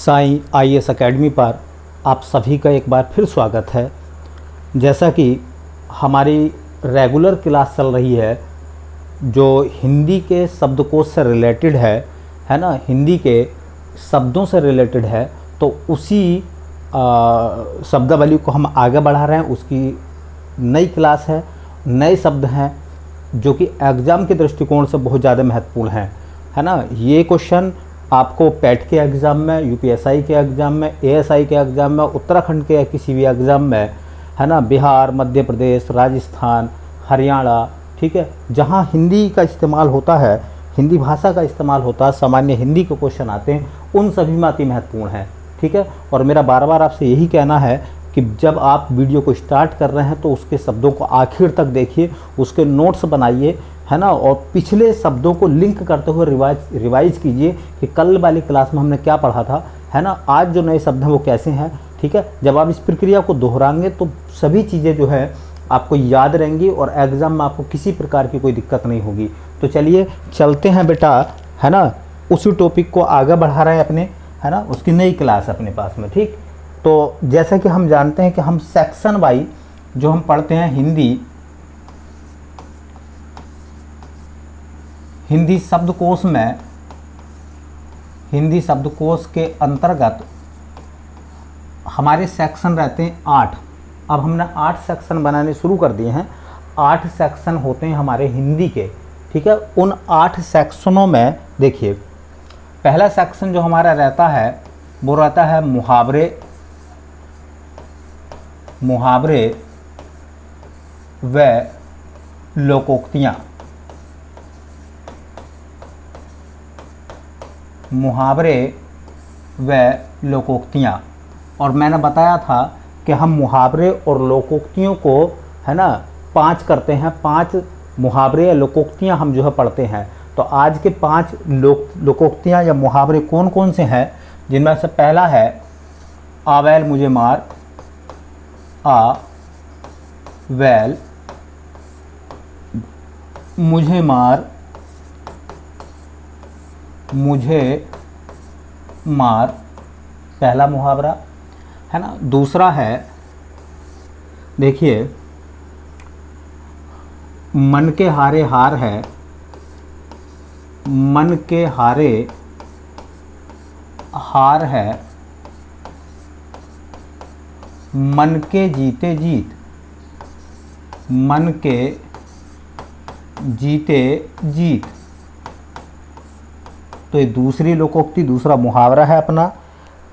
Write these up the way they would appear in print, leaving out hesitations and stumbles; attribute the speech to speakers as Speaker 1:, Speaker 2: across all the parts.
Speaker 1: Sai IAS academy पर आप सभी का एक बार फिर स्वागत है। जैसा कि हमारी रेगुलर क्लास चल रही है जो हिंदी के शब्दकोश से रिलेटेड है ना, हिंदी के शब्दों से रिलेटेड है, तो उसी शब्दावली को हम आगे बढ़ा रहे हैं। उसकी नई क्लास है, नए शब्द हैं जो कि एग्ज़ाम के दृष्टिकोण से बहुत ज़्यादा महत्वपूर्ण हैं, है ना। ये क्वेश्चन आपको पैट के एग्ज़ाम में, यूपीएसआई के एग्ज़ाम में, एएसआई के एग्ज़ाम में, उत्तराखंड के किसी भी एग्ज़ाम में, है ना, बिहार, मध्य प्रदेश, राजस्थान, हरियाणा, ठीक है, जहाँ हिंदी का इस्तेमाल होता है, हिंदी भाषा का इस्तेमाल होता है, सामान्य हिंदी के क्वेश्चन आते हैं, उन सभी में अति महत्वपूर्ण है, ठीक है। और मेरा बार बार आपसे यही कहना है कि जब आप वीडियो को स्टार्ट कर रहे हैं तो उसके शब्दों को आखिर तक देखिए, उसके नोट्स बनाइए, है ना, और पिछले शब्दों को लिंक करते हुए रिवाइज कीजिए कि कल वाली क्लास में हमने क्या पढ़ा था, है ना, आज जो नए शब्द हैं वो कैसे हैं, ठीक है। जब आप इस प्रक्रिया को दोहराएंगे तो सभी चीज़ें जो है आपको याद रहेंगी और एग्ज़ाम में आपको किसी प्रकार की कोई दिक्कत नहीं होगी। तो चलिए चलते हैं बेटा, है ना, उसी टॉपिक को आगे बढ़ा रहे हैं अपने, है ना, उसकी नई क्लास अपने पास में, ठीक। तो जैसा कि हम जानते हैं कि हम सेक्शन वाइज जो हम पढ़ते हैं हिंदी शब्दकोश में, हिंदी शब्दकोश के अंतर्गत हमारे सेक्शन रहते हैं 8। अब हमने 8 सेक्शन बनाने शुरू कर दिए हैं। 8 सेक्शन होते हैं हमारे हिंदी के, ठीक है। उन 8 सेक्शनों में देखिए, पहला सेक्शन जो हमारा रहता है वो रहता है मुहावरे व लोकोक्तियाँ। मुहावरे व लोकोक्तियाँ, और मैंने बताया था कि हम मुहावरे और लोकोक्तियों को, है ना, 5 करते हैं। 5 मुहावरे या लोकोक्तियाँ हम जो है पढ़ते हैं। तो आज के 5 लोकोक्तियाँ या मुहावरे कौन कौन से हैं, जिनमें से पहला है आ बैल मुझे मार, आ बैल मुझे मार, मुझे मार, पहला मुहावरा, है ना। दूसरा है, देखिए, मन के हारे हार है, मन के हारे हार है, मन के जीते जीत, मन के जीते जीत। तो ये दूसरी लोकोक्ति, दूसरा मुहावरा है अपना।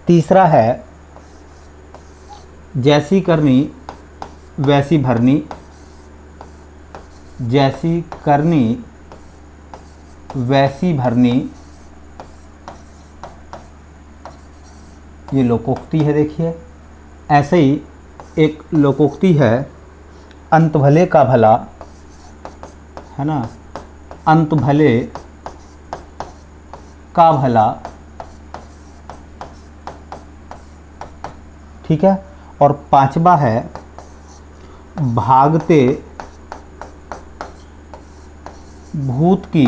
Speaker 1: तीसरा है जैसी करनी वैसी भरनी, जैसी करनी वैसी भरनी, ये लोकोक्ति है। देखिए, ऐसे ही एक लोकोक्ति है अंत भले का भला, है ना, अंत भले का भला, ठीक है। और 5वां है भागते भूत की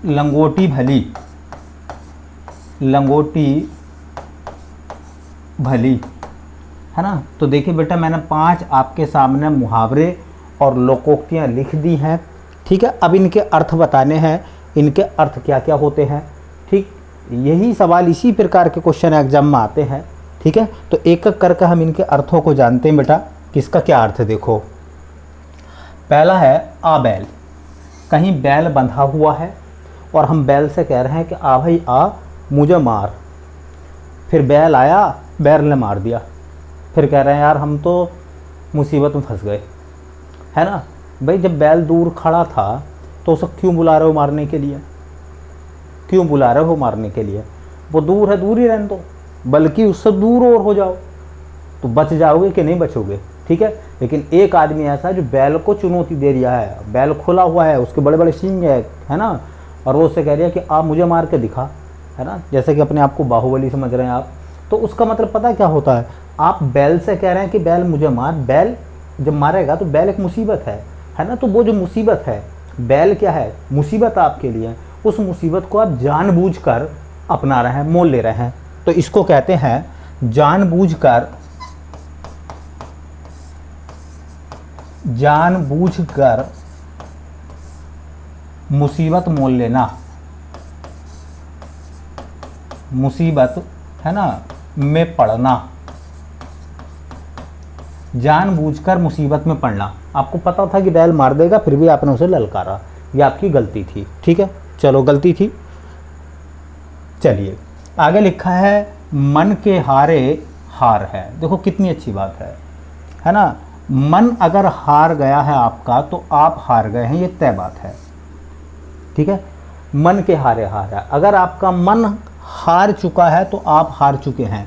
Speaker 1: लंगोटी भली, लंगोटी भली, है ना। तो देखिए बेटा, मैंने 5 आपके सामने मुहावरे और लोकोक्तियाँ लिख दी हैं, ठीक है। अब इनके अर्थ बताने हैं, इनके अर्थ क्या क्या होते हैं, ठीक। यही सवाल, इसी प्रकार के क्वेश्चन एग्जाम में आते हैं, ठीक है। तो एक एक करके हम इनके अर्थों को जानते हैं बेटा, किसका क्या अर्थ है। देखो, पहला है आ बैल, कहीं बैल बंधा हुआ है और हम बैल से कह रहे हैं कि आ भाई आ मुझे मार। फिर बैल आया, बैल ने मार दिया। फिर कह रहे हैं यार हम तो मुसीबत में फंस गए, है ना। भाई जब बैल दूर खड़ा था तो उसे क्यों बुला रहे हो मारने के लिए, क्यों बुला रहे हो मारने के लिए। वो दूर है, दूर ही रहने दो, बल्कि उससे दूर और हो जाओ तो बच जाओगे कि नहीं बचोगे, ठीक है। लेकिन एक आदमी ऐसा है जो बैल को चुनौती दे रहा है, बैल खुला हुआ है, उसके बड़े बड़े सींग है ना, और वो उससे कह रही है कि आप मुझे मार के दिखा, है ना, जैसे कि अपने आप को बाहुबली समझ रहे हैं आप। तो उसका मतलब पता क्या होता है, आप बैल से कह रहे हैं कि बैल मुझे मार, बैल जब मारेगा तो बैल एक मुसीबत है ना। तो वो जो मुसीबत है, बैल क्या है, मुसीबत आपके लिए, उस मुसीबत को आप जानबूझकर अपना रहे हैं, मोल ले रहे हैं। तो इसको कहते हैं जानबूझकर मुसीबत मोल लेना, मुसीबत है ना में पड़ना, जानबूझकर मुसीबत में पड़ना। आपको पता था कि बैल मार देगा, फिर भी आपने उसे ललकारा, ये आपकी गलती थी। ठीक है, चलो गलती थी। चलिए आगे लिखा है मन के हारे हार है। देखो कितनी अच्छी बात है ना। मन अगर हार गया है आपका तो आप हार गए हैं, ये तय बात है। ठीक है, मन के हारे हार है। अगर आपका मन हार चुका है तो आप हार चुके हैं,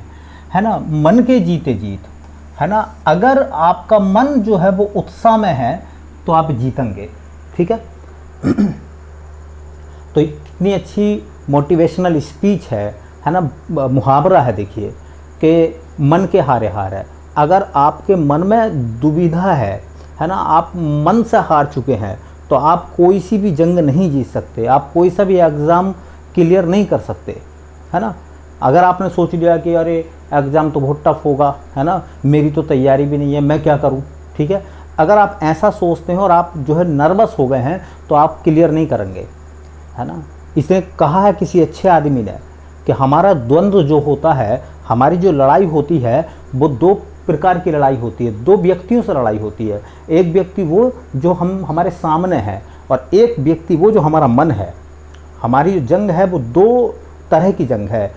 Speaker 1: है ना। मन के जीते जीत, है ना। अगर आपका मन जो है वो उत्साह में है तो आप जीतेंगे। ठीक है तो इतनी अच्छी मोटिवेशनल स्पीच है ना, मुहावरा है। देखिए कि मन के हारे हार है। अगर आपके मन में दुविधा है ना, आप मन से हार चुके हैं तो आप कोई सी भी जंग नहीं जीत सकते, आप कोई सा भी एग्ज़ाम क्लियर नहीं कर सकते, है ना। अगर आपने सोच लिया कि अरे एग्ज़ाम तो बहुत टफ होगा, है ना, मेरी तो तैयारी भी नहीं है, मैं क्या करूं। ठीक है, अगर आप ऐसा सोचते हैं और आप जो है नर्वस हो गए हैं तो आप क्लियर नहीं करेंगे, है ना। इसने कहा है किसी अच्छे आदमी ने कि हमारा द्वंद्व जो होता है, हमारी जो लड़ाई होती है वो दो प्रकार की लड़ाई होती है, दो व्यक्तियों से लड़ाई होती है। एक व्यक्ति वो जो हमारे सामने है और एक व्यक्ति वो जो हमारा मन है। हमारी जो जंग है वो दो तरह की जंग है।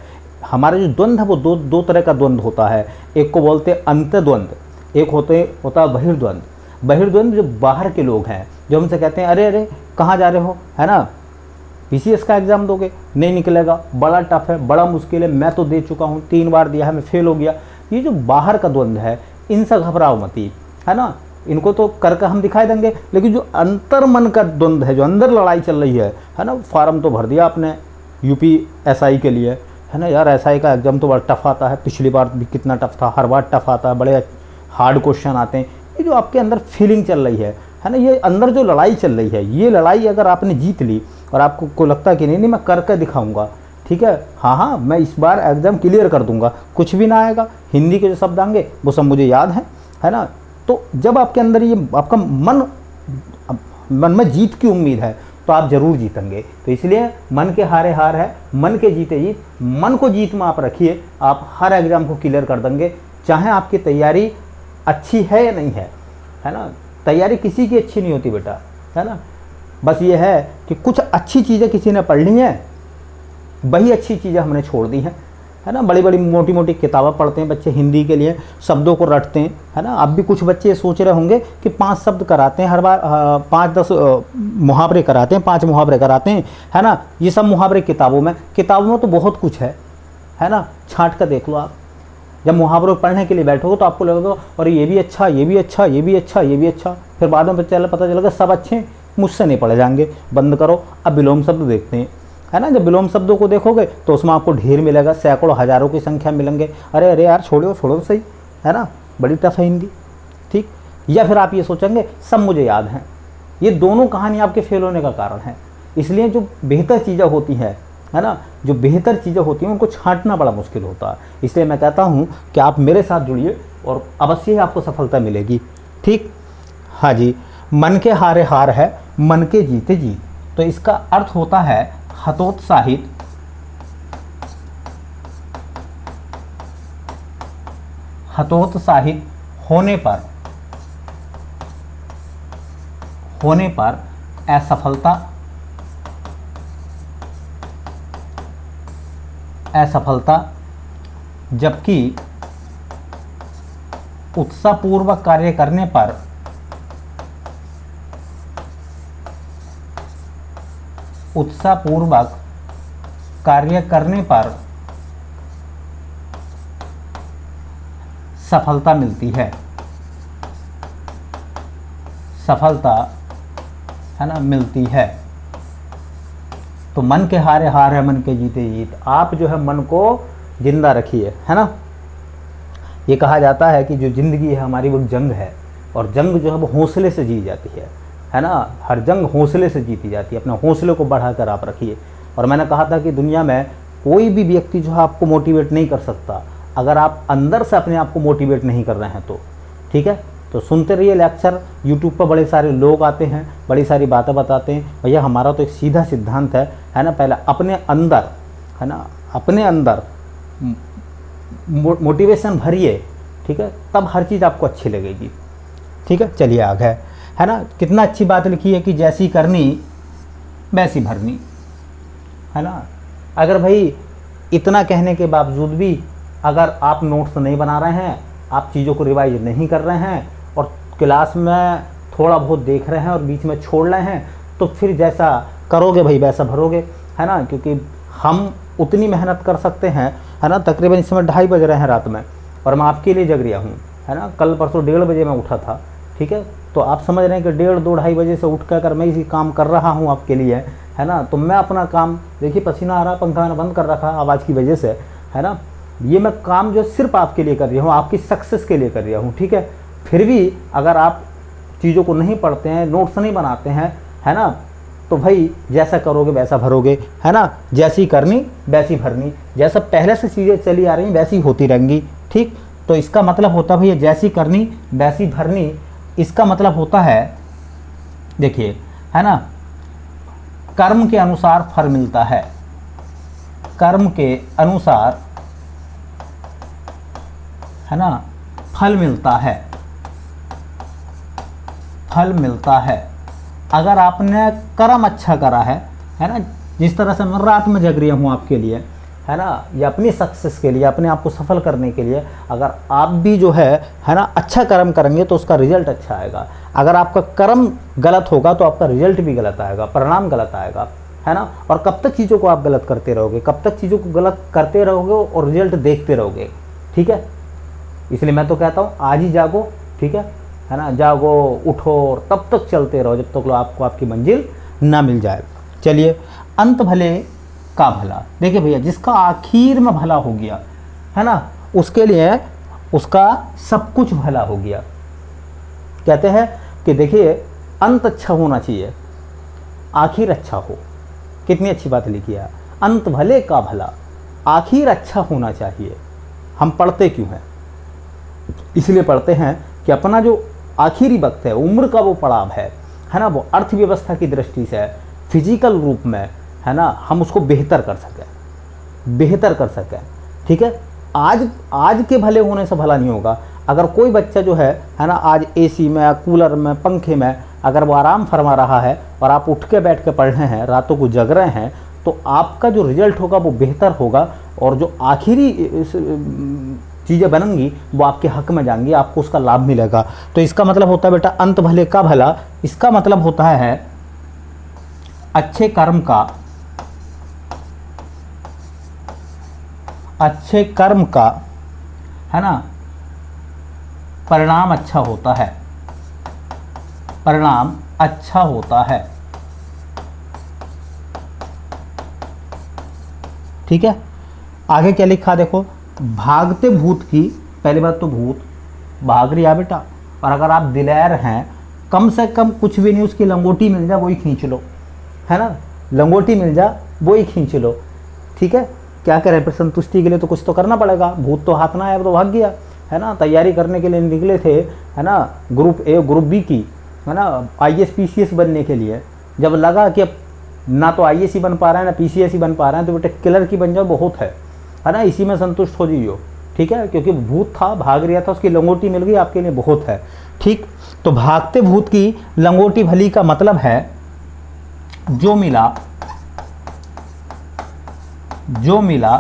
Speaker 1: हमारा जो द्वंद्व है वो दो तरह का द्वंद्व होता है। एक को बोलते हैं अंतर्द्वंद, एक होता है बहिर्द्वंद। बहिर्द्वंद जो बाहर के लोग हैं, जो हमसे कहते हैं अरे अरे कहाँ जा रहे हो, है ना, पीसीएस का एग्ज़ाम दोगे, नहीं निकलेगा, बड़ा टफ है, बड़ा मुश्किल है, मैं तो दे चुका हूँ, 3 बार दिया है, मैं फेल हो गया। ये जो बाहर का द्वंद्व है, इनसे घबराओ मती, है ना। इनको तो करके हम दिखाई देंगे, लेकिन जो अंतर मन का द्वंद्व है, जो अंदर लड़ाई चल रही है ना। फॉर्म तो भर दिया आपने यूपीएसआई के लिए, है ना, यार एसआई का एग्ज़ाम तो बड़ा टफ आता है, पिछली बार भी कितना टफ था, हर बार टफ आता है, बड़े हार्ड क्वेश्चन आते हैं। ये जो आपके अंदर फीलिंग चल रही है ना, ये अंदर जो लड़ाई चल रही है, ये लड़ाई अगर आपने जीत ली और आपको को लगता है कि नहीं मैं करके दिखाऊंगा, ठीक है, हाँ मैं इस बार एग्ज़ाम क्लियर कर दूंगा, कुछ भी ना आएगा, हिंदी के जो शब्द आएंगे वो सब मुझे याद है ना। तो जब आपके अंदर ये आपका मन में जीत की उम्मीद है तो आप ज़रूर जीतेंगे। तो इसलिए मन के हारे हार है, मन के जीते जीत। मन को जीत में आप रखिए, आप हर एग्ज़ाम को क्लियर कर देंगे, चाहे आपकी तैयारी अच्छी है या नहीं है ना। तैयारी किसी की अच्छी नहीं होती बेटा, है ना। बस ये है कि कुछ अच्छी चीज़ें किसी ने पढ़ ली हैं, वही अच्छी चीज़ें हमने छोड़ दी हैं, है ना। बड़ी बड़ी मोटी मोटी किताबें पढ़ते हैं बच्चे हिंदी के लिए, शब्दों को रटते हैं, है ना। अब भी कुछ बच्चे सोच रहे होंगे कि 5 शब्द कराते हैं हर बार, 5-10 मुहावरे कराते हैं, 5 मुहावरे कराते हैं, है ना। ये सब मुहावरे किताबों में तो बहुत कुछ है ना। छाँट कर देख लो आप। जब मुहावरों पढ़ने के लिए बैठोगे तो आपको लगेगा और ये भी अच्छा, ये भी अच्छा, ये भी अच्छा, ये भी अच्छा। फिर बाद में पता चलेगा सब अच्छे, मुझसे नहीं पढ़े जाएंगे, बंद करो। अब विलोम शब्द देखते हैं, है ना। जब विलोम शब्दों को देखोगे तो उसमें आपको ढेर मिलेगा, सैकड़ों हज़ारों की संख्या मिलेंगे। अरे अरे यार छोड़ो तो सही, है ना, बड़ी टफ है हिंदी, ठीक। या फिर आप ये सोचेंगे सब मुझे याद हैं। ये दोनों कहानी आपके फेल होने का कारण है। इसलिए जो बेहतर चीज़ें होती हैं, है ना, जो बेहतर चीज़ें होती हैं उनको छांटना बड़ा मुश्किल होता है। इसलिए मैं कहता हूँ कि आप मेरे साथ जुड़िए और अवश्य ही आपको सफलता मिलेगी, ठीक। हाँ जी, मन के हारे हार है, मन के जीते जीत। तो इसका अर्थ होता है हतोत्साहित, हतोत्साहित होने पर असफलता, जबकि उत्साहपूर्वक कार्य करने पर सफलता मिलती है, सफलता, है ना, मिलती है। तो मन के हारे हार है, मन के जीते जीत। आप जो है मन को जिंदा रखिए, है ना। ये कहा जाता है कि जो ज़िंदगी है हमारी वो जंग है, और जंग जो है वो हौसले से जी जाती है। है ना, हर जंग हौसले से जीती जाती है। अपने हौसले को बढ़ाकर आप रखिए। और मैंने कहा था कि दुनिया में कोई भी व्यक्ति जो है आपको मोटिवेट नहीं कर सकता अगर आप अंदर से अपने आप को मोटिवेट नहीं कर रहे हैं तो। ठीक है, तो सुनते रहिए लेक्चर। यूट्यूब पर बड़े सारे लोग आते हैं, बड़ी सारी बातें बताते हैं। भैया हमारा तो एक सीधा सिद्धांत है ना, पहले अपने अंदर, है ना, अपने अंदर मोटिवेशन भरिए, ठीक है, तब हर चीज़ आपको अच्छी लगेगी। ठीक है, चलिए आगे, है ना, कितना अच्छी बात लिखी है कि जैसी करनी वैसी भरनी, है ना। अगर भाई इतना कहने के बावजूद भी अगर आप नोट्स नहीं बना रहे हैं, आप चीज़ों को रिवाइज नहीं कर रहे हैं और क्लास में थोड़ा बहुत देख रहे हैं और बीच में छोड़ रहे हैं, तो फिर जैसा करोगे भाई वैसा भरोगे, है ना। क्योंकि हम उतनी मेहनत कर सकते हैं, है ना। तकरीबन इस समय 2:30 बज रहे हैं रात में और मैं आपके लिए जग रहा हूँ, है ना। कल परसों 1:30 बजे मैं उठा था, ठीक है। तो आप समझ रहे हैं कि 1:30, 2, 2:30 बजे से उठ कर अगर मैं इसी काम कर रहा हूँ आपके लिए, है ना, तो मैं अपना काम, देखिए पसीना आ रहा, पंखा मैंने बंद कर रखा आवाज़ की वजह से, है ना। ये मैं काम जो सिर्फ आपके लिए कर रहा हूँ, आपकी सक्सेस के लिए कर रहा हूँ, ठीक है। फिर भी अगर आप चीज़ों को नहीं पढ़ते हैं, नोट्स नहीं बनाते हैं, है ना, तो भाई जैसा करोगे वैसा भरोगे, है ना। जैसी करनी वैसी भरनी, जैसा पहले से चीज़ें चली आ रही वैसी होती रहेंगी, ठीक। तो इसका मतलब होता है भैया जैसी करनी वैसी भरनी, इसका मतलब होता है, देखिए, है ना, कर्म के अनुसार फल मिलता है, कर्म के अनुसार, है ना, फल मिलता है, फल मिलता है। अगर आपने कर्म अच्छा करा है ना, जिस तरह से मैं रात में जग रहा हूँ आपके लिए, है ना, या अपनी सक्सेस के लिए, अपने आप को सफल करने के लिए, अगर आप भी जो है ना, अच्छा कर्म करेंगे तो उसका रिजल्ट अच्छा आएगा। अगर आपका कर्म गलत होगा तो आपका रिजल्ट भी गलत आएगा, परिणाम गलत आएगा, है ना। और कब तक चीज़ों को आप गलत करते रहोगे, कब तक चीज़ों को गलत करते रहोगे और रिजल्ट देखते रहोगे, ठीक है। इसलिए मैं तो कहता हूँ आज ही जागो, ठीक है ना, जागो, उठो और तब तक चलते रहो जब तक आपको आपकी मंजिल ना मिल जाए। चलिए, अंत भले का भला। देखिए भैया, जिसका आखिर में भला हो गया, है ना, उसके लिए उसका सब कुछ भला हो गया। कहते हैं कि देखिए अंत अच्छा होना चाहिए, आखिर अच्छा हो। कितनी अच्छी बात लिखी है, अंत भले का भला, आखिर अच्छा होना चाहिए। हम पढ़ते क्यों हैं? इसलिए पढ़ते हैं कि अपना जो आखिरी वक्त है, उम्र का वो पड़ाव है ना, वो अर्थव्यवस्था की दृष्टि से, फिजिकल रूप में, है ना, हम उसको बेहतर कर सकें, बेहतर कर सकें, ठीक है। आज के भले होने से भला नहीं होगा। अगर कोई बच्चा जो है ना, आज एसी में, कूलर में, पंखे में अगर वो आराम फरमा रहा है और आप उठ के बैठ के पढ़ रहे हैं, रातों को जग रहे हैं, तो आपका जो रिजल्ट होगा वो बेहतर होगा और जो आखिरी चीज़ें बनेंगी वो आपके हक में जाएंगी, आपको उसका लाभ मिलेगा। तो इसका मतलब होता है बेटा अंत भले का भला, इसका मतलब होता है अच्छे कर्म का, अच्छे कर्म का, है ना, परिणाम अच्छा होता है, परिणाम अच्छा होता है, ठीक है। आगे क्या लिखा देखो, भागते भूत की, पहली बात तो भूत भाग रही है बेटा, और अगर आप दिलेर हैं, कम से कम कुछ भी नहीं, उसकी लंगोटी मिल जाए वही खींच लो, है ना, लंगोटी मिल जाए वही खींच लो, ठीक है। क्या करें, फिर संतुष्टि के लिए तो कुछ तो करना पड़ेगा। भूत तो हाथ ना आया तो भाग गया, है ना। तैयारी करने के लिए निकले थे, है ना, ग्रुप ए ग्रुप बी की, है ना, IAS PCS बनने के लिए। जब लगा कि अब ना तो IAS ही बन पा रहा है ना PCS ही बन पा रहा है, तो बेटे किलर की बन जाओ, बहुत है ना, इसी में संतुष्ट हो जाइयो, ठीक है। क्योंकि भूत था, भाग रहा था, उसकी लंगोटी मिल गई, आपके लिए बहुत है, ठीक। तो भागते भूत की लंगोटी भली का मतलब है जो मिला, जो मिला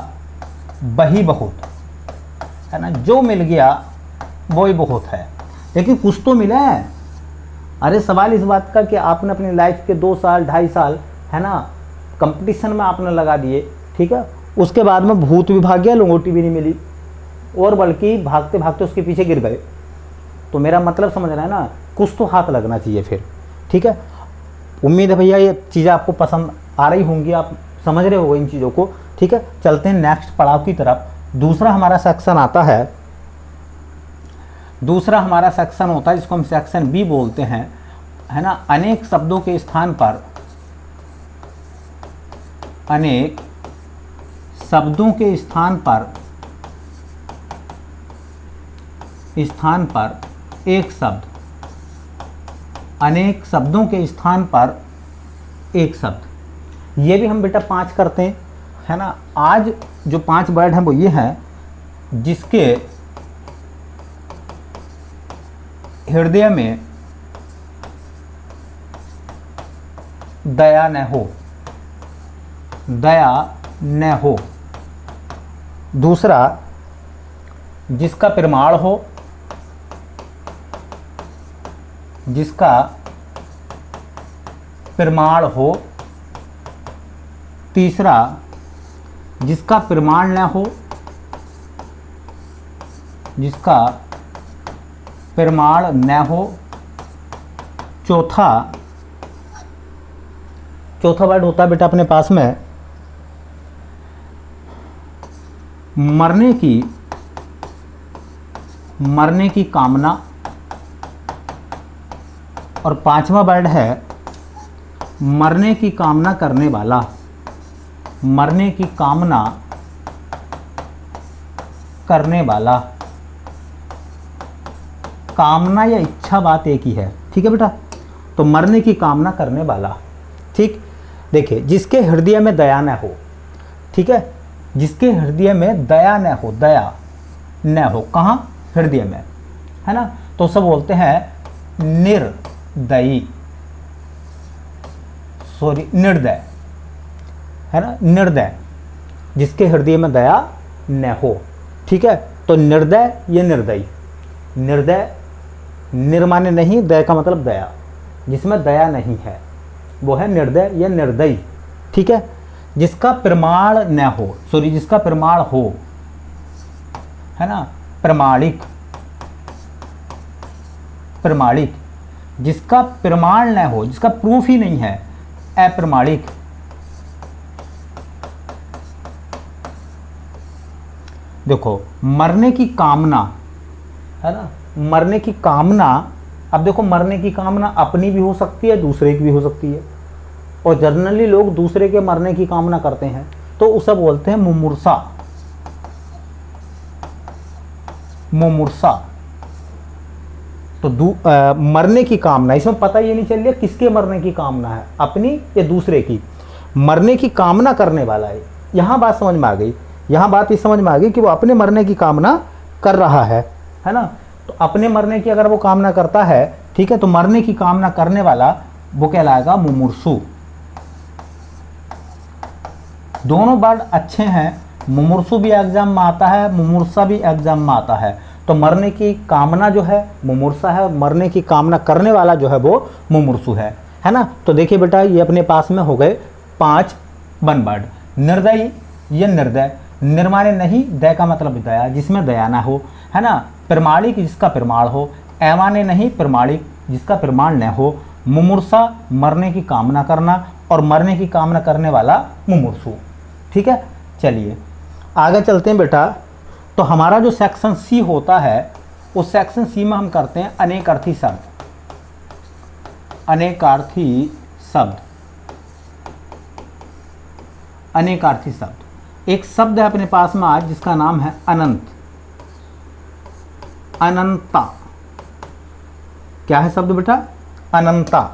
Speaker 1: वही बहुत, है ना, जो मिल गया वही बहुत है। लेकिन कुछ तो मिला है। अरे सवाल इस बात का कि आपने अपनी लाइफ के 2 साल 2.5 साल, है ना, कंपटीशन में आपने लगा दिए, ठीक है। उसके बाद में भूत भी भाग गया, लंगोटी भी नहीं मिली, और बल्कि भागते भागते उसके पीछे गिर गए। तो मेरा मतलब समझ रहा है ना, कुछ तो हाथ लगना चाहिए फिर, ठीक है। उम्मीद है भैया ये चीज़ें आपको पसंद आ रही होंगी, आप समझ रहे हो इन चीज़ों को, ठीक है। चलते हैं नेक्स्ट पड़ाव की तरफ। दूसरा हमारा सेक्शन आता है, दूसरा हमारा सेक्शन होता है जिसको हम सेक्शन बी बोलते हैं, है ना, अनेक शब्दों के स्थान पर, अनेक शब्दों के स्थान पर एक शब्द, अनेक शब्दों के स्थान पर एक शब्द। ये भी हम बेटा 5 करते हैं, है ना। आज जो 5 वर्ड हैं वो ये हैं, जिसके हृदय में दया न हो, दया न हो। दूसरा, जिसका प्रमाण हो, जिसका प्रमाण हो। तीसरा, जिसका प्रमाण न हो, जिसका प्रमाण न हो। चौथा वर्ड होता है बेटा अपने पास में मरने की कामना। और 5वां वर्ड है मरने की कामना करने वाला, मरने की कामना करने वाला। कामना या इच्छा बात एक ही है, ठीक है बेटा। तो मरने की कामना करने वाला, ठीक। देखिए, जिसके हृदय में दया न हो, ठीक है, जिसके हृदय में दया न हो, दया न हो, कहाँ? हृदय में, है ना। तो सब बोलते हैं निर्दयी, सॉरी निर्दय, है ना, निर्दय, जिसके हृदय में दया न हो, ठीक है। तो निर्दय या निर्दयी, निर्दय, निर्माने नहीं, दया का मतलब दया, जिसमें दया नहीं है वो है निर्दय या निर्दयी, ठीक है। जिसका प्रमाण न हो, सॉरी जिसका प्रमाण हो, है ना, प्रमाणिक, प्रमाणिक, जिसका प्रमाण न हो, जिसका प्रूफ ही नहीं है, अप्रमाणिक। देखो, मरने की कामना, है ना, मरने की कामना। अब देखो, मरने की कामना अपनी भी हो सकती है, दूसरे की भी हो सकती है, और जनरली लोग दूसरे के मरने की कामना करते हैं, तो उसे बोलते हैं मुमूर्षा, मुमूर्षा। तो मरने की कामना, इसमें पता ये नहीं चल रहा किसके मरने की कामना है, अपनी या दूसरे की। मरने की कामना करने वाला है, यहाँ बात समझ में आ गई, यहाँ बात ये समझ में आ गई कि वो अपने मरने की कामना कर रहा है ना। तो अपने मरने की अगर वो कामना करता है, ठीक है, तो मरने की कामना करने वाला वो कहलाएगा मुमुर्षु। दोनों वर्ड अच्छे हैं, मुमुर्षु भी एग्जाम में आता है, मुमूर्षा भी एग्जाम में आता है। तो मरने की कामना जो है मुमूर्षा है, और मरने की कामना करने वाला जो है वो मुमुर्षु है ना। तो देखिए बेटा, ये अपने पास में हो गए 5 वन वर्ड। निर्दयी या निर्दय, निर्माने नहीं, दया का मतलब दया, जिसमें दया ना हो, है ना। प्रमाणिक, जिसका प्रमाण हो, अमान्य नहीं, प्रमाणिक, जिसका प्रमाण न हो। मुमूर्षा, मरने की कामना करना, और मरने की कामना करने वाला मुमूर्षु, ठीक है। चलिए आगे चलते हैं बेटा। तो हमारा जो सेक्शन सी होता है, उस सेक्शन सी में हम करते हैं अनेकार्थी शब्द, अनेकार्थी शब्द, अनेकार्थी शब्द। एक शब्द है अपने पास में आज जिसका नाम है अनंत, अनंता। क्या है शब्द बेटा? अनंता।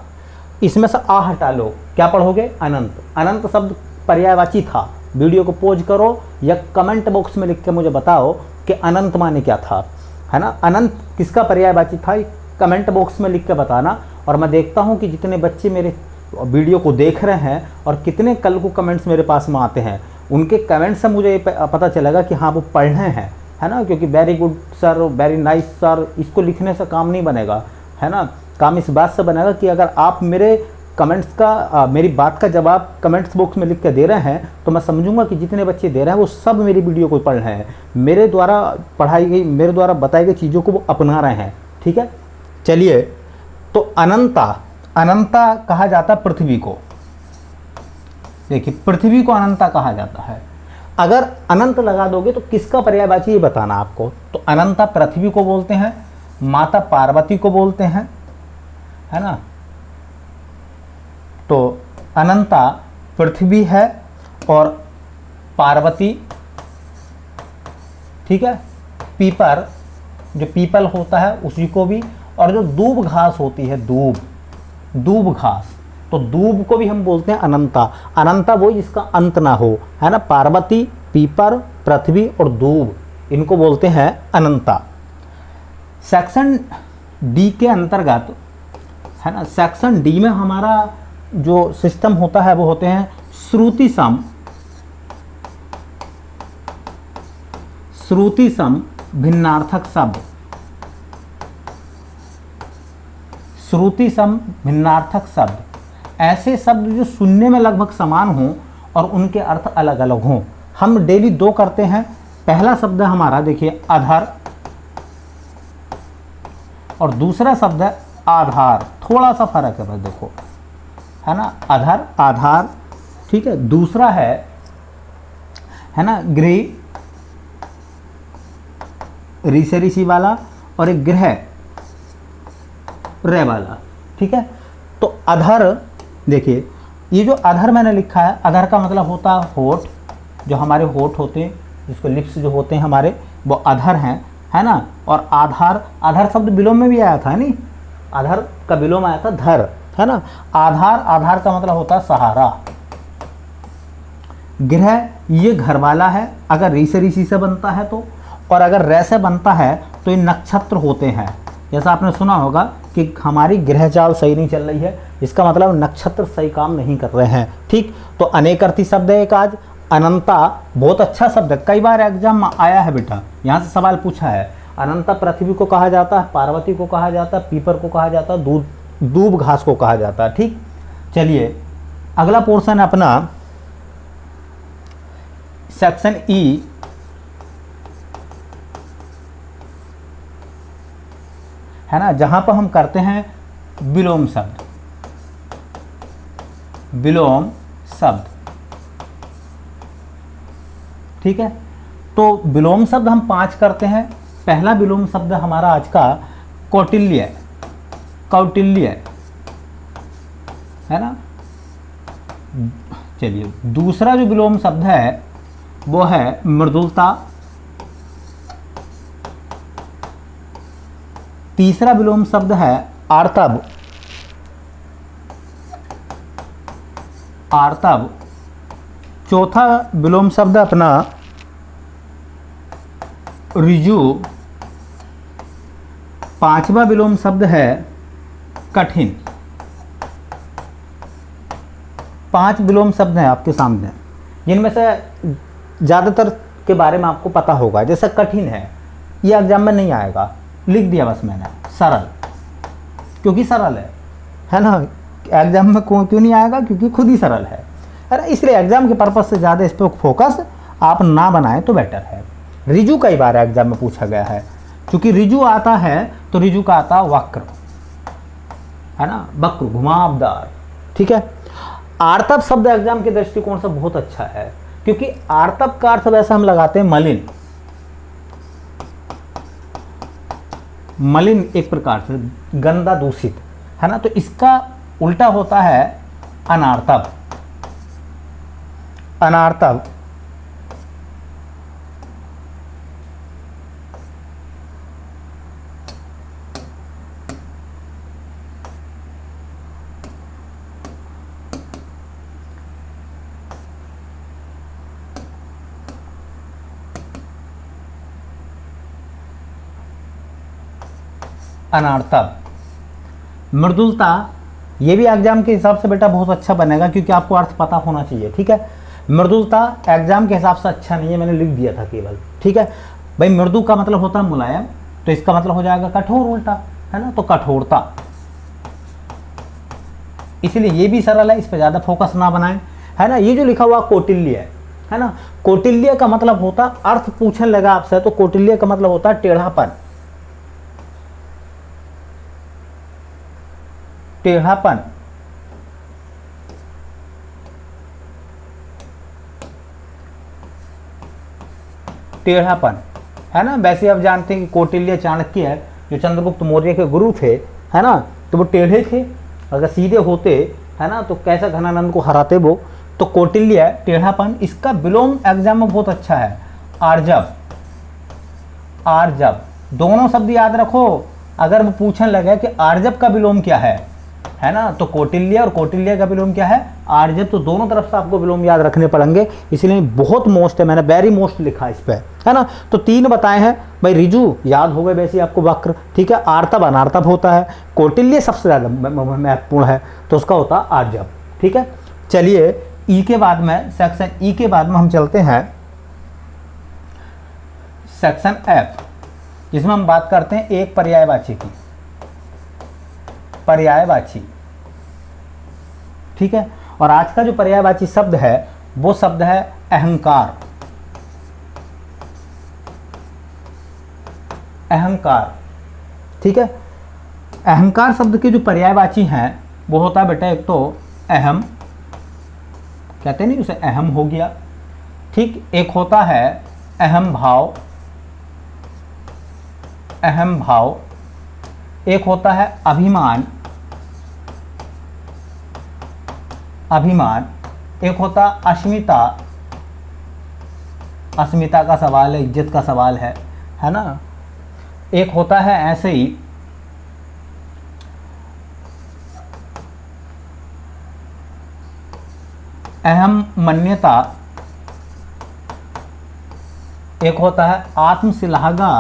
Speaker 1: इसमें से आ हटा लो, क्या पढ़ोगे? अनंत। अनंत शब्द पर्यायवाची था। वीडियो को पॉज करो या कमेंट बॉक्स में लिख के मुझे बताओ कि अनंत माने क्या था, है ना। अनंत किसका पर्यायवाची था, कमेंट बॉक्स में लिख के बताना। और मैं देखता हूँ कि जितने बच्चे मेरे वीडियो को देख रहे हैं और कितने कल को कमेंट्स मेरे पास में आते हैं, उनके कमेंट से मुझे पता चलेगा कि हाँ वो पढ़ रहे हैं, है ना। क्योंकि very good sir, very nice sir, इसको लिखने से काम नहीं बनेगा, है ना। काम इस बात से बनेगा कि अगर आप मेरे कमेंट्स का मेरी बात का जवाब कमेंट्स बॉक्स में लिख के दे रहे हैं, तो मैं समझूंगा कि जितने बच्चे दे रहे हैं वो सब मेरी वीडियो को पढ़ रहे हैं, मेरे द्वारा पढ़ाई गई, मेरे द्वारा बताई गई चीज़ों को वो अपना रहे हैं, ठीक है। चलिए, तो अनंता, अनंता कहा जाता पृथ्वी को। देखिए, पृथ्वी को अनंता कहा जाता है। अगर अनंत लगा दोगे तो किसका पर्यायवाची ये बताना आपको। तो अनंता पृथ्वी को बोलते हैं, माता पार्वती को बोलते हैं, है ना, तो अनंता पृथ्वी है और पार्वती, ठीक है, पीपर जो पीपल होता है उसी को भी, और जो दूब घास होती है, दूब घास, तो दूब को भी हम बोलते हैं अनंता। अनंता वो जिसका अंत ना हो, है ना। पार्वती, पीपर, पृथ्वी और दूब, इनको बोलते हैं अनंता। सेक्शन डी के अंतर्गत, है ना, सेक्शन डी में हमारा जो सिस्टम होता है वो होते हैं श्रुति सम, भिन्नार्थक शब्द, श्रुति सम भिन्नार्थक शब्द, ऐसे शब्द जो सुनने में लगभग समान हों और उनके अर्थ अलग अलग हों। हम डेली 2 करते हैं। पहला शब्द है हमारा, देखिए, अधर, और दूसरा शब्द है आधार। थोड़ा सा फर्क है बस, देखो, है ना, अधर, आधार, ठीक है। दूसरा है ना, गृह, री से ऋषि वाला, और एक ग्रह, रे वाला, ठीक है। तो अधर, देखिए, ये जो अधर मैंने लिखा है, अधर का मतलब होता है होठ, जो हमारे होठ होते हैं, जिसको लिप्स जो होते हैं हमारे, वो अधर हैं, है ना। और आधार, आधार शब्द विलोम में भी आया था, नहीं, आधार का विलोम आया था धर, है ना। आधार, आधार का मतलब होता है सहारा। ग्रह, ये घर वाला है, अगर री से ऋषि से बनता है तो, और अगर रे से बनता है तो ये नक्षत्र होते हैं। जैसा आपने सुना होगा कि हमारी ग्रह चाल सही नहीं चल रही है, इसका मतलब नक्षत्र सही काम नहीं कर रहे हैं, ठीक। तो अनेकार्थी शब्द है एक आज, अनंता बहुत अच्छा शब्द है, कई बार एग्जाम में आया है बेटा, यहाँ से सवाल पूछा है। अनंता पृथ्वी को कहा जाता है, पार्वती को कहा जाता है, पीपर को कहा जाता है, दूब घास को कहा जाता है, ठीक। चलिए अगला पोर्शन है अपना सेक्शन ई, है ना, जहां पर हम करते हैं विलोम शब्द, विलोम शब्द, ठीक है। तो विलोम शब्द हम 5 करते हैं। पहला विलोम शब्द हमारा आज का कौटिल्य, कौटिल्य, है ना। चलिए दूसरा जो विलोम शब्द है वो है मृदुलता। तीसरा विलोम शब्द है आर्तव, आर्तव। चौथा विलोम शब्द अपना ऋजु। पांचवा विलोम शब्द है कठिन। 5 विलोम शब्द हैं आपके सामने, जिनमें से ज़्यादातर के बारे में आपको पता होगा। जैसे कठिन है, ये एग्जाम में नहीं आएगा, लिख दिया बस मैंने। सरल, क्योंकि सरल है ना। एग्जाम में क्यों नहीं आएगा, क्योंकि खुद ही सरल है ना। इसलिए एग्जाम के पर्पज से ज़्यादा इस पर फोकस आप ना बनाएं तो बेटर है। ऋजु कई बार एग्जाम में पूछा गया है, क्योंकि ऋजु आता है तो ऋजु का आता वक्र, है ना, वक्र, घुमावदार, ठीक है। आर्तव शब्द एग्जाम के दृष्टिकोण से बहुत अच्छा है, क्योंकि आर्तव का अर्थ वैसे हम लगाते हैं मलिन, मलिन एक प्रकार से गंदा, दूषित, है ना। तो इसका उल्टा होता है अनार्तव, अनार्तव। अनार्तव। मृदुलता, ये भी एग्जाम के हिसाब से बेटा बहुत अच्छा बनेगा, क्योंकि आपको अर्थ पता होना चाहिए, ठीक है। मृदुलता एग्जाम के हिसाब से अच्छा नहीं है, मैंने लिख दिया था केवल, ठीक है भाई। मृदु का मतलब होता है मुलायम, तो इसका मतलब हो जाएगा कठोर, उल्टा, है ना। तो कठोरता, इसलिए ये भी सरल है, इस पर ज़्यादा फोकस ना बनाएं, है ना। ये जो लिखा हुआ कौटिल्य है ना, कौटिल्य का मतलब होता, अर्थ पूछने लगा आपसे तो कौटिल्य का मतलब होता है टेढ़ापन, टेढ़ापन। टेढ़ापन, है ना। वैसे आप जानते हैं कि कौटिल्य चाणक्य है जो चंद्रगुप्त मौर्य के गुरु थे, है ना, तो वो टेढ़े थे। अगर सीधे होते है ना, तो कैसा घनानंद को हराते वो, तो कौटिल्य टेढ़ापन, इसका विलोम एग्जाम में बहुत अच्छा है, आर्जव। आर्जव दोनों शब्द याद रखो, अगर वो पूछने लगे कि आर्जव का विलोम क्या है ना, तो कौटिल्य और कौटिल्य का विलोम क्या है, आर्जव। तो दोनों तरफ से आपको विलोम याद रखने पड़ेंगे, इसलिए बहुत मोस्ट है, मैंने वेरी मोस्ट लिखा इस पे, है ना। तो 3 बताए हैं भाई, रिजु याद हो गए वैसे आपको वक्र, ठीक है। आर्तव अनार्तव होता है, कौटिल्य सबसे ज़्यादा महत्वपूर्ण है, तो उसका होता है आर्जव, ठीक है। चलिए ई के बाद में, सेक्शन ई के बाद में हम चलते हैं सेक्शन एफ, जिसमें हम बात करते हैं एक पर्यायवाची की, पर्यायवाची, ठीक है। और आज का जो पर्यायवाची शब्द है वो शब्द है अहंकार। अहंकार, ठीक है। अहंकार शब्द के जो पर्यायवाची हैं वो होता है बेटा, एक तो अहम, कहते नहीं उसे, अहम हो गया, ठीक। एक होता है अहम भाव, अहम भाव। एक होता है अभिमान, अभिमान। एक होता अस्मिता, अस्मिता का सवाल है, इज्जत का सवाल है ना। एक होता है ऐसे ही अहम मन्यता। एक होता है आत्मश्लाघा,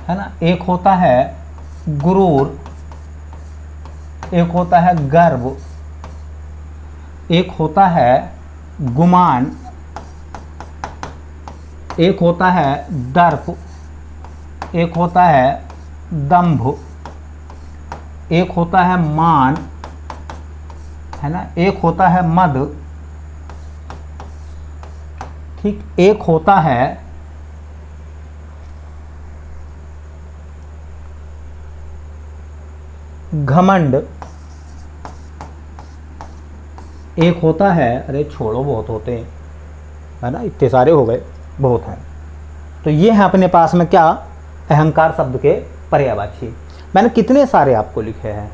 Speaker 1: है ना। एक होता है गुरूर, एक होता है गर्व, एक होता है गुमान, एक होता है दर्प, एक होता है दंभ, एक होता है मान, है ना। एक होता है मद, ठीक। एक होता है घमंड, एक होता है, अरे छोड़ो बहुत होते हैं, है ना, इतने सारे हो गए, बहुत हैं। तो ये है अपने पास में क्या, अहंकार शब्द के पर्यायवाची। मैंने कितने सारे आपको लिखे हैं,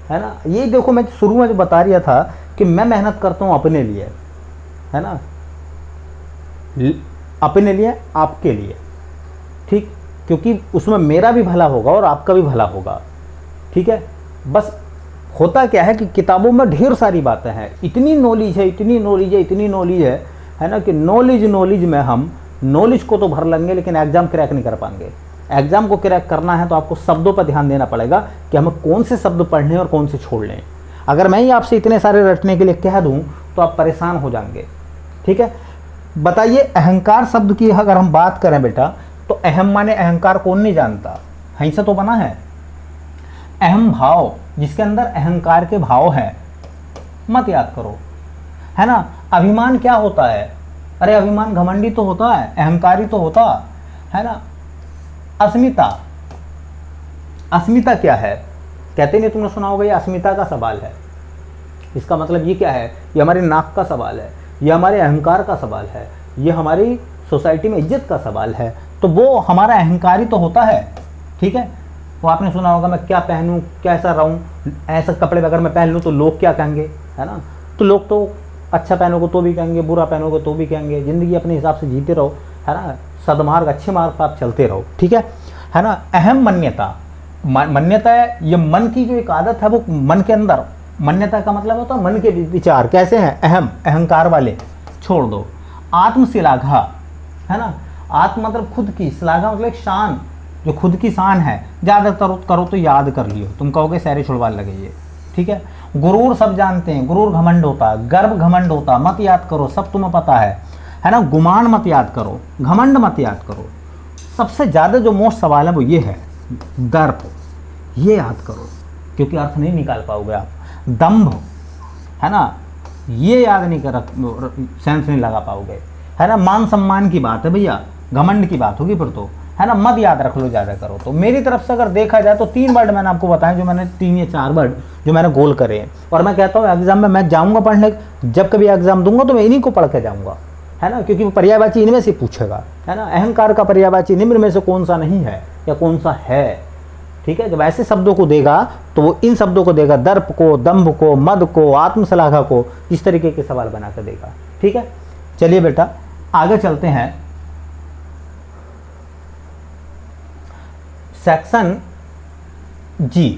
Speaker 1: है ना। ये देखो, मैं शुरू में जो बता रहा था कि मैं मेहनत करता हूँ अपने लिए, है ना, अपने लिए, आपके लिए, ठीक, क्योंकि उसमें मेरा भी भला होगा और आपका भी भला होगा, ठीक है। बस होता क्या है कि किताबों में ढेर सारी बातें हैं, इतनी नॉलेज है, इतनी नॉलेज है, इतनी नॉलेज है ना, कि नॉलेज में हम नॉलेज को तो भर लेंगे लेकिन एग्जाम क्रैक नहीं कर पाएंगे। एग्जाम को क्रैक करना है तो आपको शब्दों पर ध्यान देना पड़ेगा कि हमें कौन से शब्द पढ़ने और कौन से छोड़ लें। अगर मैं ही आपसे इतने सारे रटने के लिए कह दूं तो आप परेशान हो जाएंगे, ठीक है। बताइए, अहंकार शब्द की अगर हम बात करें बेटा, तो अहम माने अहंकार कौन नहीं जानता, यहीं से तो बना है। अहम भाव, जिसके अंदर अहंकार के भाव हैं, मत याद करो, है ना। अभिमान क्या होता है, अरे अभिमान घमंडी तो होता है, अहंकारी तो होता है ना। अस्मिता, अस्मिता क्या है, कहते नहीं, तुमने सुना होगा, ये अस्मिता का सवाल है। इसका मतलब ये क्या है, ये हमारे नाक का सवाल है, ये हमारे अहंकार का सवाल है, ये हमारी सोसाइटी में इज्जत का सवाल है। तो वो हमारा अहंकारी तो होता है, ठीक है। वो आपने सुना होगा, मैं क्या पहनूं, कैसा रहूं, ऐसे कपड़े अगर मैं पहन लूं तो लोग क्या कहेंगे, है ना। तो लोग तो अच्छा पहनोगे तो भी कहेंगे, बुरा पहनोगे तो भी कहेंगे। ज़िंदगी अपने हिसाब से जीते रहो, है ना, सदमार्ग, अच्छे मार्ग पर आप चलते रहो, ठीक है ना। अहम मान्यता, मान्यता है, ये मन की जो एक आदत है, वो मन के अंदर, मान्यता का मतलब होता है मन के विचार कैसे हैं, अहम, अहंकार वाले, छोड़ दो। आत्मश्लाघा, है ना, आत्म मतलब खुद की, श्लाघा मतलब शान, जो खुद की शान है, ज़्यादा करो तो याद कर लियो, तुम कहोगे सारे छुड़वा लगे ये, ठीक है। गुरूर सब जानते हैं, गुरूर घमंड होता है, गर्व घमंड होता, मत याद करो, सब तुम्हें पता है ना। गुमान मत याद करो, घमंड मत याद करो। सबसे ज़्यादा जो मोस्ट सवाल है वो ये है, दर्प, ये याद करो, क्योंकि अर्थ नहीं निकाल पाओगे आप। दंभ, है ना, ये याद नहीं कर, सेंस नहीं लगा पाओगे, है ना। मान सम्मान की बात है भैया, घमंड की बात होगी फिर तो, है ना, मत याद रख लो, ज़्यादा करो। तो मेरी तरफ से अगर देखा जाए तो 3 वर्ड मैंने आपको बताया, जो मैंने 3 या 4 वर्ड जो मैंने गोल करे हैं। और मैं कहता हूँ एग्जाम में मैं जाऊँगा पढ़ने, जब कभी एग्जाम दूंगा तो मैं इन्हीं को पढ़ के जाऊँगा, है ना, क्योंकि पर्यायवाची इनमें से पूछेगा, है ना। अहंकार का पर्यायवाची निम्न में से कौन सा नहीं है या कौन सा है, ठीक। ठीक है, जब ऐसे शब्दों को देगा तो वो इन शब्दों को देगा, दर्प को, दंभ को, मद को, आत्मश्लाघा को, इस तरीके के सवाल बनाकर देगा। ठीक है, चलिए बेटा आगे चलते हैं। सेक्शन जी,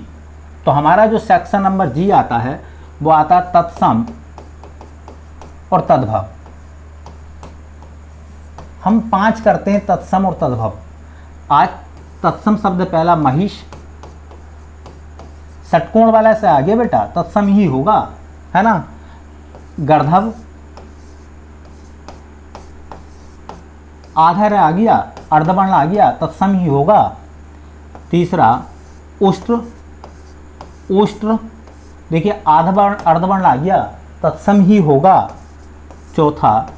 Speaker 1: तो हमारा जो सेक्शन नंबर जी आता है वो आता है तत्सम और तद्भव। हम 5 करते हैं तत्सम और तद्भव। आज तत्सम शब्द पहला महिष, षटकोण वाला से आगे बेटा तत्सम ही होगा, है ना। गर्धव, आधर आ गया, अर्धवर्ण आ गया, तत्सम ही होगा। तीसरा उष्ट्र, उष्ट्र देखिए आधवर्ण अर्धवर्ण आ गया, तत्सम ही होगा। चौथा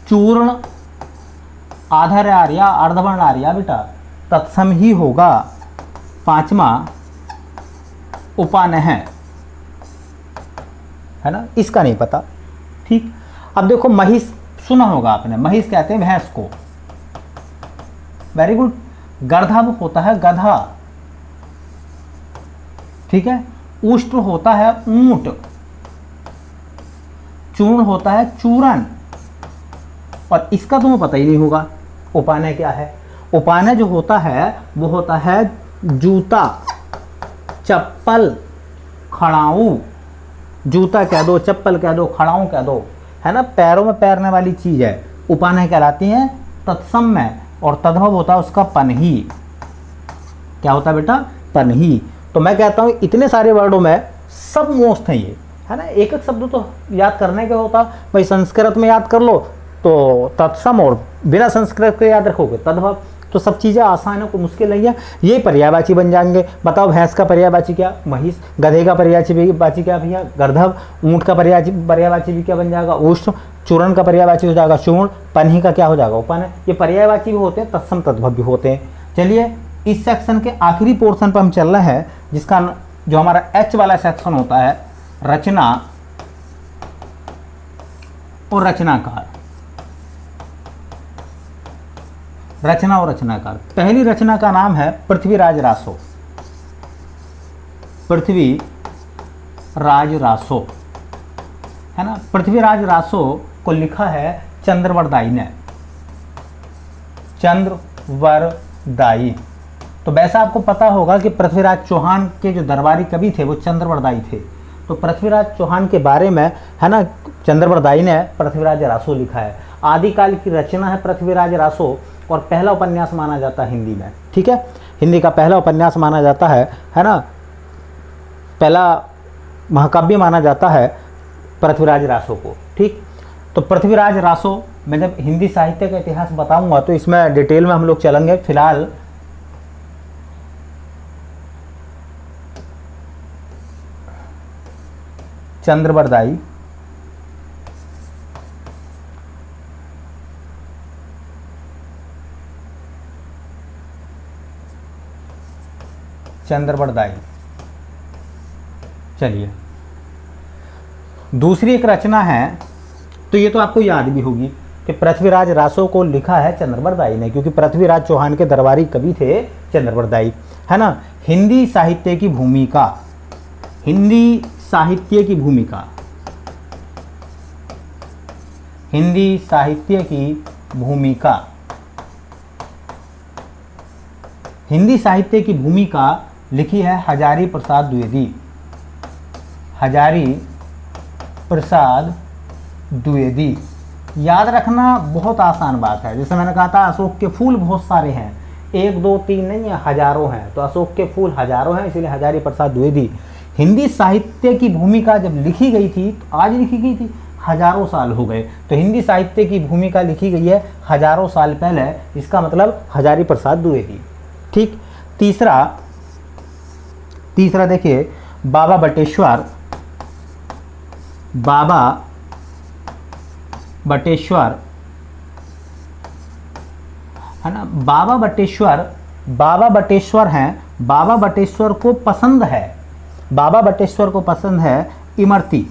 Speaker 1: चूर्ण, आधर आ रहा, अर्धवर्ण आ रहा बेटा, तत्सम ही होगा। पांचवा उपानह, है ना, इसका नहीं पता। ठीक, अब देखो महिष सुना होगा आपने, महिष कहते हैं भैंस को, वेरी गुड। गर्धव होता है गधा, ठीक है। उष्ट्र होता है ऊंट, चूर्ण होता है चूरन, और इसका तुम्हें पता ही नहीं होगा उपानय क्या है। उपानय जो होता है वो होता है जूता, चप्पल, खड़ाऊ। जूता कह दो, चप्पल कह दो, खड़ाऊ कह दो, है ना, पैरों में पैरने वाली चीज है, उपानय कहलाती है। तत्सम में, और तद्भव होता है उसका पनही। क्या होता है बेटा, पनही। तो मैं कहता हूं इतने सारे वर्डों में सब मोस्ट हैं ये, है ना। एक एक शब्द तो याद करने का होता, भाई संस्कृत में याद कर लो तो तत्सम, और बिना संस्कृत के याद रखोगे तद्भव। तो सब चीज़ें आसान है, कोई मुश्किल नहीं है। ये पर्यायवाची बन जाएंगे। बताओ भैंस का पर्यायवाची क्या, महिष। गधे का पर्यायवाची क्या भैया, गर्धव। ऊँट का पर्यायवाची भी क्या बन जाएगा, उष्ट्र। चूर्ण का पर्यायवाची हो जाएगा चूर्ण। पन्ही का क्या हो जाएगा, उपानय। ये पर्यायवाची भी होते हैं, तत्सम तद्भव भी होते हैं। चलिए इस सेक्शन के आखिरी पोर्शन पर हम चल रहे हैं, जिसका जो हमारा एच वाला सेक्शन होता है, रचना और रचनाकार। रचना और रचनाकार। पहली रचना का नाम है पृथ्वीराज रासो। पृथ्वीराज रासो, है ना। पृथ्वीराज रासो को लिखा है चंद्रवरदाई ने, चंद्रवरदाई। तो वैसा आपको पता होगा कि पृथ्वीराज चौहान के जो दरबारी कवि थे वो चंद्रवरदाई थे। तो पृथ्वीराज चौहान के बारे में, है ना, चंद्रवरदाई ने पृथ्वीराज रासो लिखा है। आदिकाल की रचना है पृथ्वीराज रासो, और पहला उपन्यास माना जाता है हिंदी में। ठीक है, हिंदी का पहला उपन्यास माना जाता है ना, पहला महाकाव्य माना जाता है पृथ्वीराज रासो को। ठीक, तो पृथ्वीराज रासो, मैं जब हिंदी साहित्य का इतिहास बताऊंगा तो इसमें डिटेल में हम लोग चलेंगे। फिलहाल चंद्रवरदाई, चंद्रवरदाई। चलिए दूसरी एक रचना है, तो ये तो आपको याद भी होगी कि पृथ्वीराज रासो को लिखा है चंद्रवरदाई ने, क्योंकि पृथ्वीराज चौहान के दरबारी कवि थे चंद्रवरदाई, है ना। हिंदी साहित्य की भूमिका, हिंदी साहित्य की भूमिका, हिंदी साहित्य की भूमिका, हिंदी साहित्य की भूमिका लिखी है हजारी प्रसाद द्विवेदी। हजारी प्रसाद द्विवेदी। याद रखना बहुत आसान बात है। जैसे मैंने कहा था अशोक के फूल बहुत सारे हैं, 1 2 3 नहीं है, हजारों हैं। तो अशोक के फूल हजारों हैं, इसलिए हजारी प्रसाद द्विवेदी। हिंदी साहित्य की भूमिका जब लिखी गई थी, तो आज लिखी गई थी, हजारों साल हो गए। तो हिंदी साहित्य की भूमिका लिखी गई है हजारों साल पहले, इसका मतलब हजारी प्रसाद द्विवेदी। ठीक, तीसरा देखिए बाबा बटेश्वर। बाबा बटेश्वर, है ना। बाबा बटेश्वर हैं। बाबा बटेश्वर को पसंद है, बाबा बटेश्वर को पसंद है इमरती,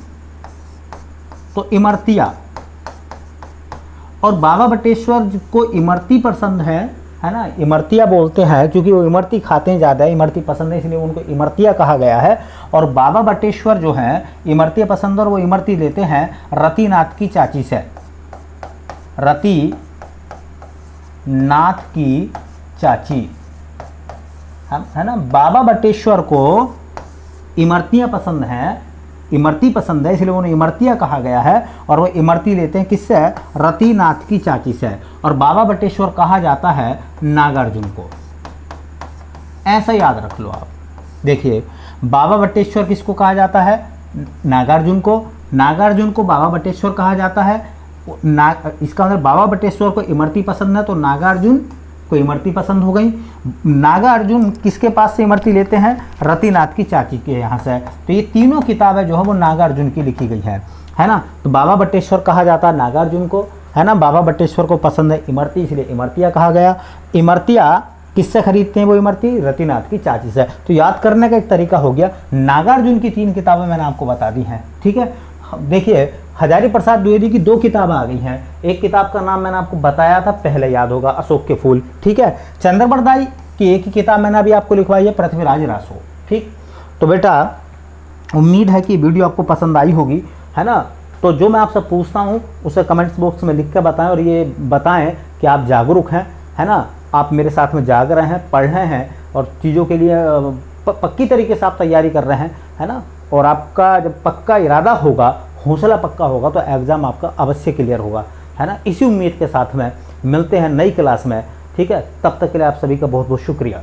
Speaker 1: तो इमरतिया। और बाबा बटेश्वर को इमरती पसंद है है ना, इमरतिया बोलते हैं, क्योंकि वो इमरती खाते हैं ज़्यादा, इमरती पसंद है इसलिए उनको इमरतिया कहा गया है। और बाबा बटेश्वर जो हैं इमरती पसंद और वो इमरती लेते हैं रतिनाथ की चाची से, रति नाथ की चाची, है ना। बाबा बटेश्वर को इमरतियाँ पसंद हैं, इमरती पसंद है इसलिए उन्हें इमरतिया कहा गया है। और वो इमरती लेते हैं किससे, रतिनाथ की चाची से। और बाबा बटेश्वर कहा जाता है नागार्जुन को, ऐसा याद रख लो आप। देखिए बाबा बटेश्वर किसको कहा जाता है, नागार्जुन को, नागार्जुन को बाबा बटेश्वर कहा जाता है। इसका मतलब बाबा बटेश्वर को इमरती पसंद है तो नागार्जुन को इमरती पसंद हो गई। नागार्जुन किसके पास से इमरती लेते हैं, रतिनाथ की चाची के यहाँ से। तो ये तीनों किताबें जो है वो नागार्जुन की लिखी गई है ना। तो बाबा बटेश्वर कहा जाता है नागार्जुन को, है ना। बाबा बटेश्वर को पसंद है इमरती इसलिए इमरतिया कहा गया। इमरतिया किससे खरीदते हैं वो इमरती, रतिनाथ की चाची से। तो याद करने का एक तरीका हो गया। नागार्जुन की 3 किताबें मैंने आपको बता दी हैं, ठीक है। देखिए हजारी प्रसाद द्विवेदी की 2 किताबें आ गई हैं। एक किताब का नाम मैंने आपको बताया था पहले, याद होगा, अशोक के फूल, ठीक है। चंद्रबरदाई की एक ही किताब मैंने अभी आपको लिखवाई है, पृथ्वीराज रासो, ठीक। तो बेटा उम्मीद है कि वीडियो आपको पसंद आई होगी, है ना। तो जो मैं आपसे पूछता हूँ उसे कमेंट्स बॉक्स में लिख कर बताएं और ये बताएं कि आप जागरूक हैं, है ना। आप मेरे साथ में जाग रहे हैं, पढ़ रहे हैं और चीज़ों के लिए पक्की तरीके से आप तैयारी कर रहे हैं, है ना। और आपका जब पक्का इरादा होगा, हौसला पक्का होगा तो एग्ज़ाम आपका अवश्य क्लियर होगा, है ना। इसी उम्मीद के साथ में मिलते हैं नई क्लास में, ठीक है। तब तक के लिए आप सभी का बहुत बहुत शुक्रिया।